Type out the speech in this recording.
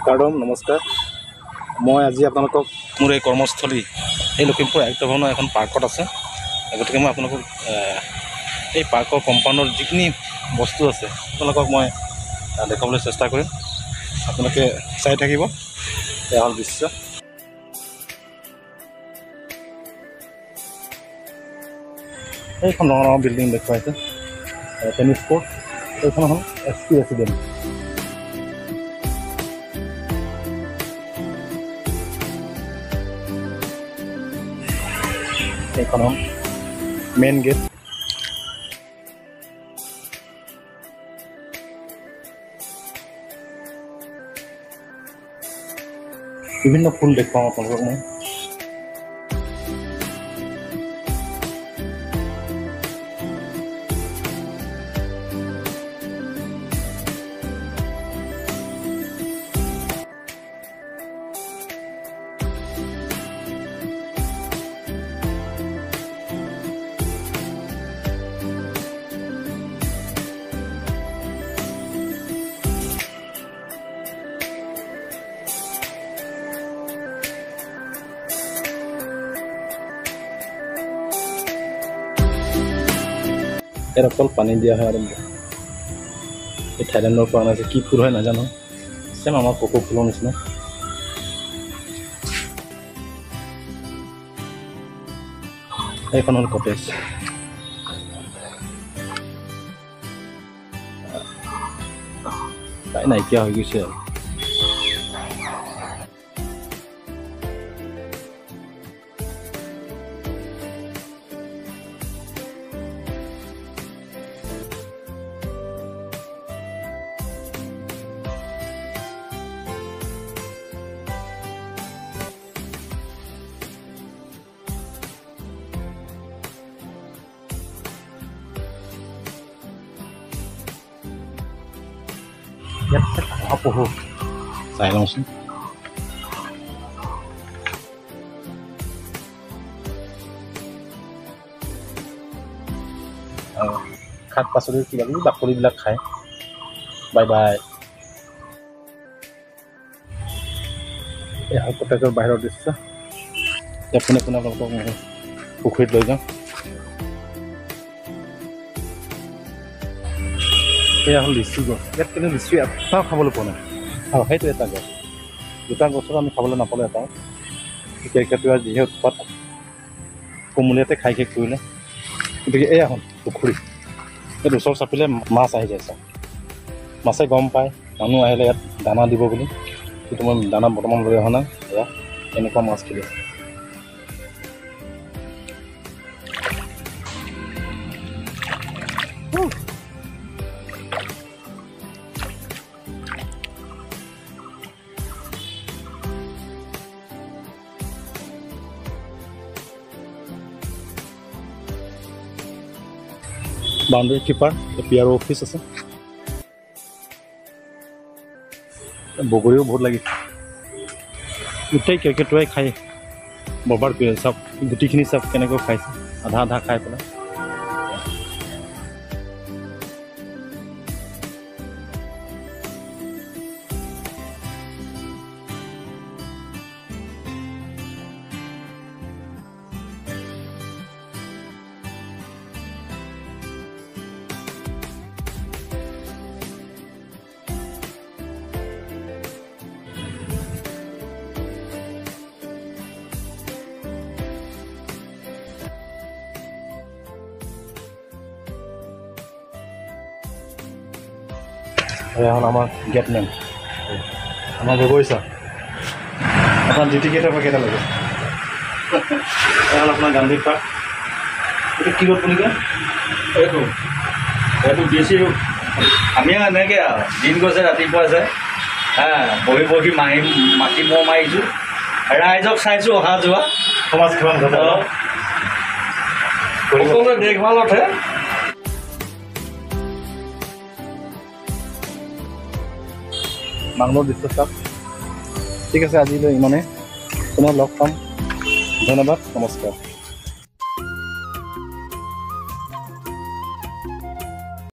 কাৰ্ডম নমস্কাৰ। মই আজি আপোনালোকক মোৰ এই কৰ্মস্থলী এই লখিমপুৰ আয়ুক্ত ভৱনৰ এখন পাৰ্কত আছে। গতিকে মই আপোনালোকক এই পাৰ্কৰ কম্পাউণ্ডৰ যিখিনি বস্তু আছে আপোনালোকক মই দেখাবলৈ চেষ্টা কৰিম। আপোনালোকে চাই থাকিব। এয়া হ'ল দৃশ্য। এইখন ডাঙৰ ডাঙৰ বিল্ডিং দেখুৱাইছে টেনিছ কোৰ্ট। এইখন হ'ল SP ৰেচিডেণ্ট। এইখন হ'ল মেইন গেট। বিভিন্ন ফুল দেখুৱাম আপোনালোকক মই। ইয়াত অকল পানী দিয়া হয় আৰু এই থাইলেণ্ডৰ পৰা অনা কি ফুল হয় নাজানো। চেম আমাৰ কপৌ ফুলৰ নিচিনা। এইখন হ'ল কটেজ। তাই নাইকিয়া হৈ গৈছে আৰু। ইয়াত পঢ়ো চাই লওঁচোন। শাক পাচলিৰ কিবা কিবি বাকলিবিলাক খায়। Bye bye. এই কটেজৰ বাহিৰৰ দৃশ্য। ইয়াত কোনে কোনে আপোনালোকক মই পুখুৰীত লৈ যাওঁ। এয়া হ'ল লিচু গছ। ইয়াত কিন্তু লিচু এটাও খাবলৈ পোৱা নাই। আৰু সেইটো এটা গছ। দুটা গছত আমি খাবলৈ নাপালোঁ এটাও। কেৰ্কেটুৱা যিহে উৎপাত কোমলীয়াতে খাই শেষ কৰিলে। গতিকে এয়া হ'ল পুখুৰী। ইয়াত ওচৰ চাপিলে মাছ আহি যায়। মাছে গম পায় মানুহ আহিলে ইয়াত দানা দিব বুলি। কিন্তু মই দানা বৰ্তমান লৈ অহা নাই। এয়া এনেকুৱা মাছ খেলি আছে। বাউণ্ডেৰী কিপাৰ PRO অফিচ আছে। বগৰীও বহুত লাগিছে। গোটেই কেৰ্কেটুৱাই খাই বৰবাদ কৰি চাওক। গুটিখিনি চাওক কেনেকৈ খাইছে। আধা আধা খাই পেলাই। এয়া হ'ল আমাৰ গেটমেন আমাৰ গগৈছা। আপোনাৰ ডিউটি কেইটাৰ পৰা কেইটা লাগে? এয়া হ'ল আপোনাৰ গান্ধী পাৰ্ক। এইটো কি ৰোড বুলি কয়? এইটো বেছি আমি এনেকৈ আৰু দিন গৈছে ৰাতিপুৱা যায় বহি বহি মাটি মহ মাৰিছোঁ। ৰাইজক চাইছোঁ অহা যোৱা সমাজ সেৱা সকলোৱে দেখভালতহে। বাংলোৰ দৃশ্য চাওক। ঠিক আছে আজিলৈ ইমানে। পুনৰ লগ পাম। ধন্যবাদ। নমস্কাৰ।